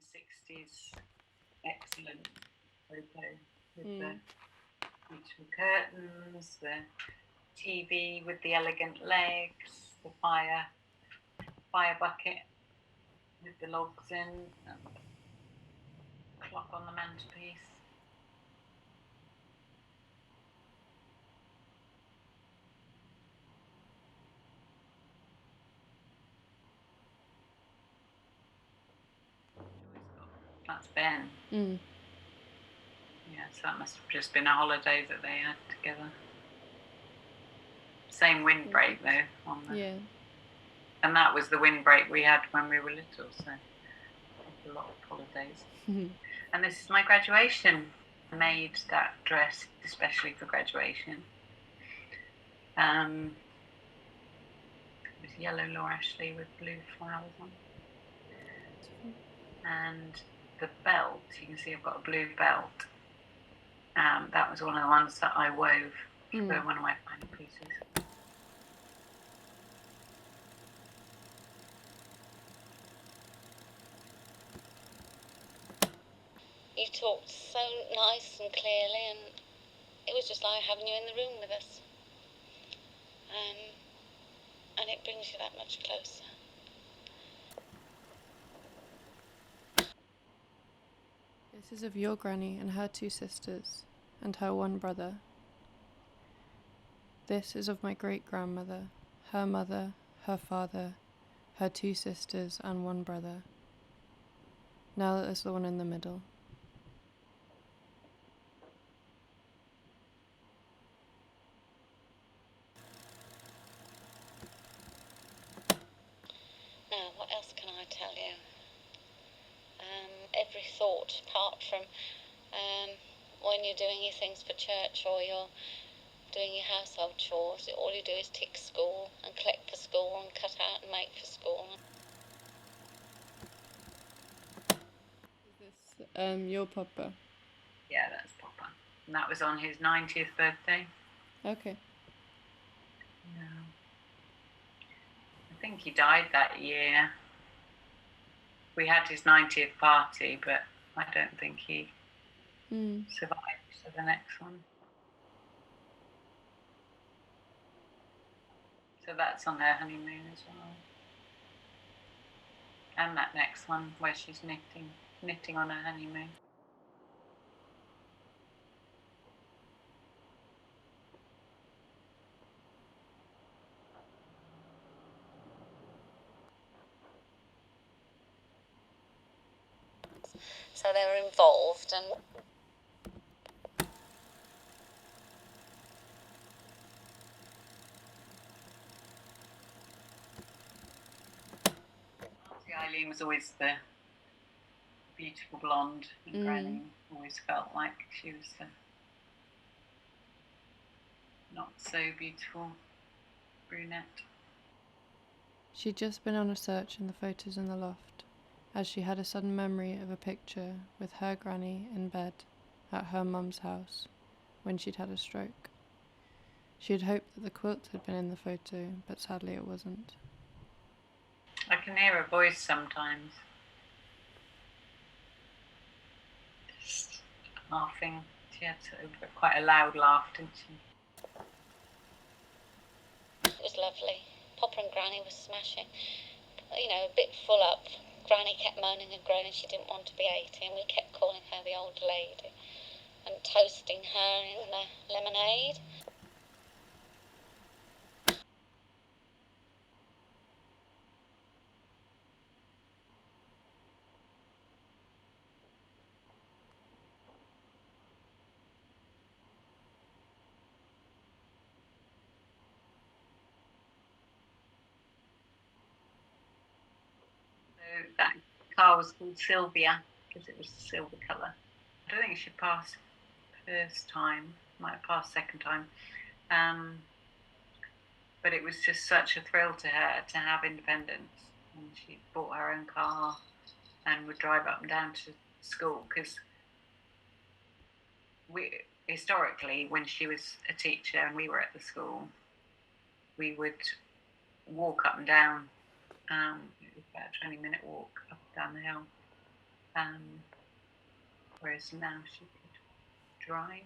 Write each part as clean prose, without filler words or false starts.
1960s excellent photo with the beautiful curtains, the TV with the elegant legs, the fire bucket with the logs in, and the clock on the mantelpiece. That's Ben. Yeah, so that must have just been a holiday that they had together. Same windbreak though on the. Yeah. And that was the windbreak we had when we were little, so a lot of holidays. And this is my graduation. I made that dress especially for graduation. It was yellow Laura Ashley with blue flowers on. And the belt, you can see I've got a blue belt. That was one of the ones that I wove for one of my final pieces. You talked so nice and clearly, and it was just like having you in the room with us. And it brings you that much closer. This is of your granny and her 2 sisters, and her 1 brother. This is of my great-grandmother, her mother, her father, her 2 sisters, and 1 brother. Now that there's the one in the middle. Now, what else can I tell you? Every thought, apart from when you're doing your things for church or you're doing your household chores, all you do is tick school and collect for school and cut out and make for school. Is this your papa? Yeah, that's Papa. And that was on his 90th birthday. Okay. Yeah. I think he died that year. We had his 90th party, but I don't think he survived to the next one. So that's on her honeymoon as well. And that next one where she's knitting on her honeymoon. So they were involved, and Auntie Eileen was always the beautiful blonde, and Granny always felt like she was the not so beautiful brunette. She'd just been on a search in the photos in the loft, as she had a sudden memory of a picture with her granny in bed at her mum's house when she'd had a stroke. She had hoped that the quilt had been in the photo, but sadly it wasn't. I can hear her voice sometimes. Just laughing. She had quite a loud laugh, didn't she? it was lovely. Papa and Granny were smashing. You know, a bit full up. Granny kept moaning and groaning she didn't want to be 80, and we kept calling her the old lady and toasting her in the lemonade. So that car was called Sylvia because it was the silver colour. I don't think she passed first time, might have passed second time. But it was just such a thrill to her to have independence. And she bought her own car and would drive up and down to school because historically, when she was a teacher and we were at the school, we would walk up and down. It was about a 20-minute walk up and down the hill. Whereas now she could drive.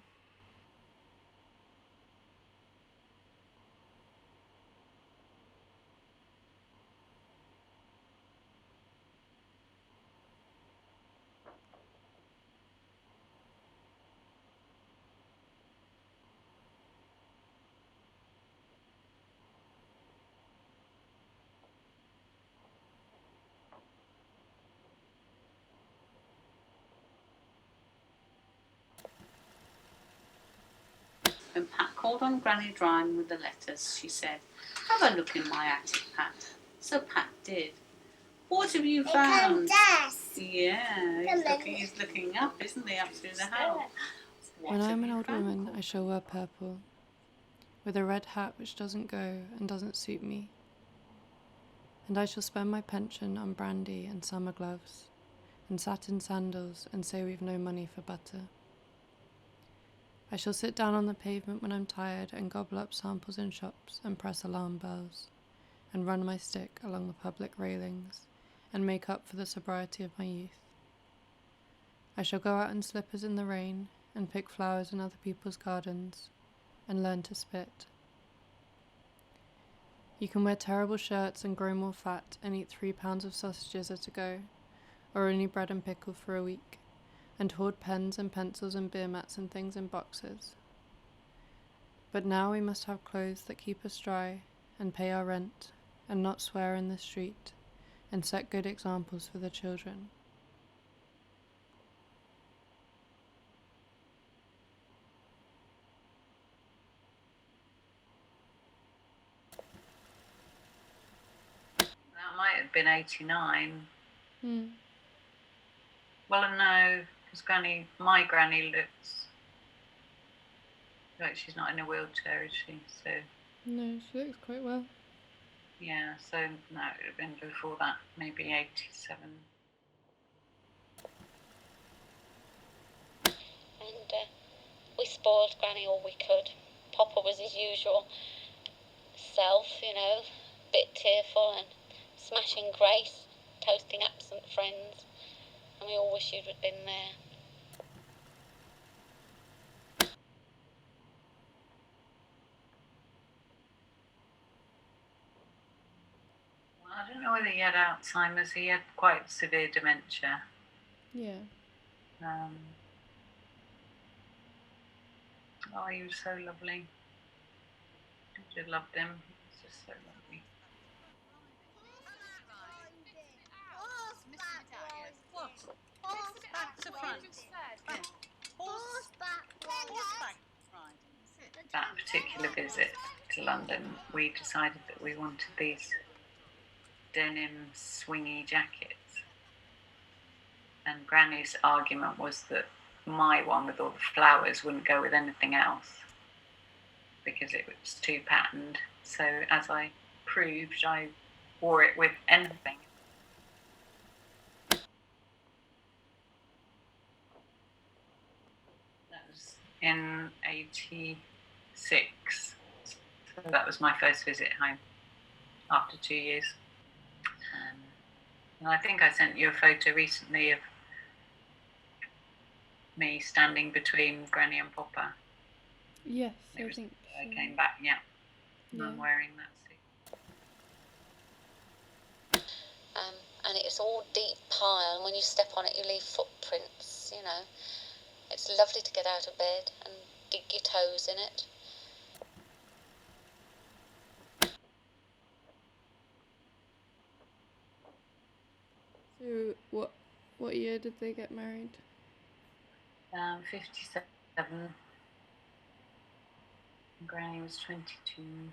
When Pat called on Granny Dryme with the letters, she said, "Have a look in my attic, Pat." So Pat did. "What have you found?" Yeah, he's looking up, isn't he, up through the house. When I am an old woman, I shall wear purple, with a red hat which doesn't go and doesn't suit me. And I shall spend my pension on brandy and summer gloves, and satin sandals, and say we've no money for butter. I shall sit down on the pavement when I'm tired and gobble up samples in shops and press alarm bells, and run my stick along the public railings, and make up for the sobriety of my youth. I shall go out in slippers in the rain, and pick flowers in other people's gardens, and learn to spit. You can wear terrible shirts and grow more fat and eat 3 pounds of sausages at a go, or only bread and pickle for a week, and hoard pens and pencils and beer mats and things in boxes. But now we must have clothes that keep us dry, and pay our rent, and not swear in the street, and set good examples for the children. That might have been 89. Hmm. Well, no, because my granny looks like she's not in a wheelchair, is she? So No, she looks quite well. yeah, so no, it would have been before that, maybe 87. And we spoiled Granny all we could. Papa was his usual self, you know, a bit tearful and smashing grace, toasting absent friends, and we all wish you'd have been there. Well, I don't know whether he had Alzheimer's. He had quite severe dementia. Yeah. Oh, he was so lovely. I just loved him. He was just so lovely. That particular visit to London, we decided that we wanted these denim swingy jackets. And Granny's argument was that my one with all the flowers wouldn't go with anything else because it was too patterned. So as I proved, I wore it with anything. That was in 86. So that was my first visit home after 2 years. And I think I sent you a photo recently of me standing between Granny and Papa. Yes, I think so. I came back, yeah. And Yeah. I'm wearing that suit. And it's all deep pile, and when you step on it you leave footprints, you know. It's lovely to get out of bed and dig your toes in it. So what year did they get married? 57. Granny was 22.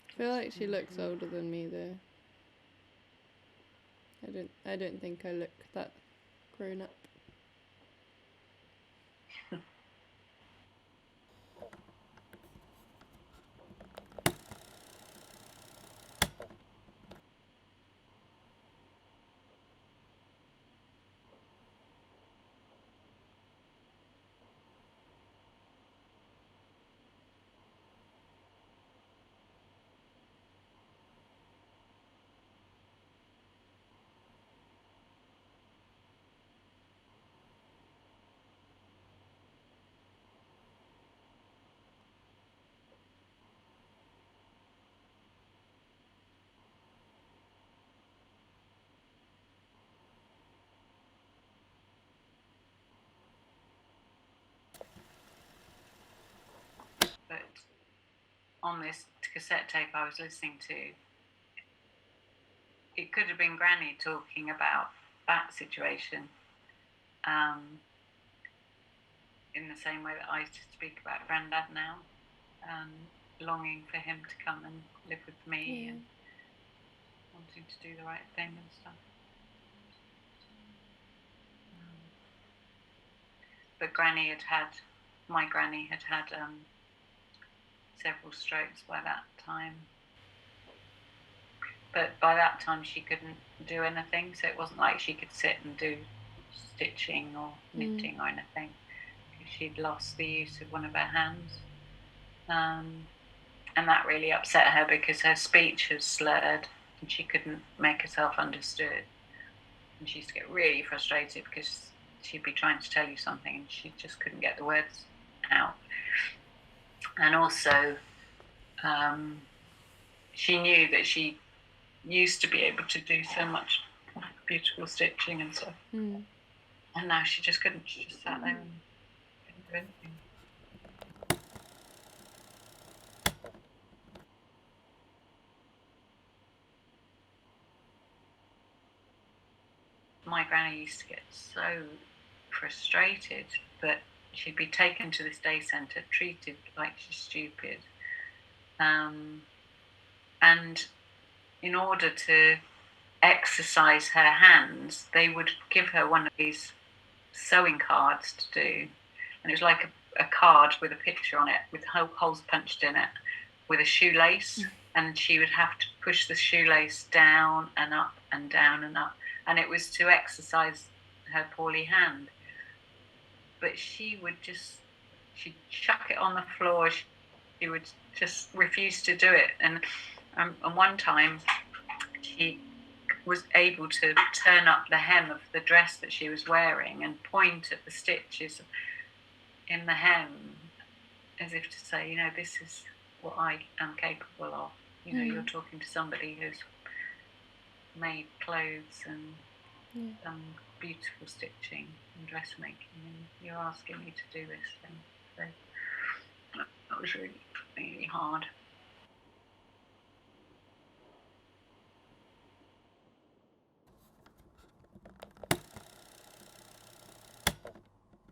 I feel like she looks older than me though. I don't think I look that grown up. on this cassette tape I was listening to, it could have been Granny talking about that situation, in the same way that I used to speak about Grandad now, longing for him to come and live with me and wanting to do the right thing and stuff. But my granny had had several strokes by that time. But by that time she couldn't do anything, so it wasn't like she could sit and do stitching or knitting or anything. She'd lost the use of one of her hands. And that really upset her because her speech was slurred and she couldn't make herself understood. And she used to get really frustrated because she'd be trying to tell you something and she just couldn't get the words out. And also, she knew that she used to be able to do so much beautiful stitching and stuff. And now she just couldn't. She just sat there and couldn't do anything. My granny used to get so frustrated that she'd be taken to this day centre, treated like she's stupid. And in order to exercise her hands, they would give her one of these sewing cards to do. And it was like a card with a picture on it, with holes punched in it, with a shoelace. And she would have to push the shoelace down and up and down and up. And it was to exercise her poorly hand. But she'd chuck it on the floor. She would just refuse to do it. And one time she was able to turn up the hem of the dress that she was wearing and point at the stitches in the hem as if to say, this is what I am capable of. You're talking to somebody who's made clothes and done beautiful stitching and dressmaking, and you're asking me to do this thing. So that was really, really hard.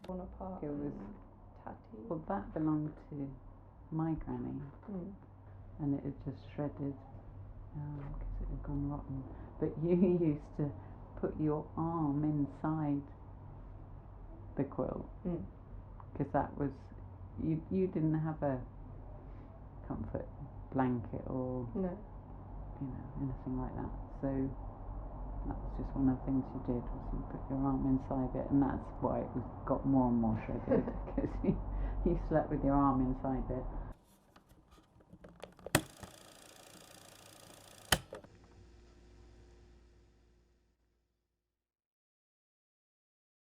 It was tatty. Well, that belonged to my granny, and it had just shredded because it had gone rotten. But you used to put your arm inside the quilt because that was you didn't have a comfort blanket or anything like that. So that was just one of the things you did, was you put your arm inside it, and that's why it got more and more shredded because you slept with your arm inside it.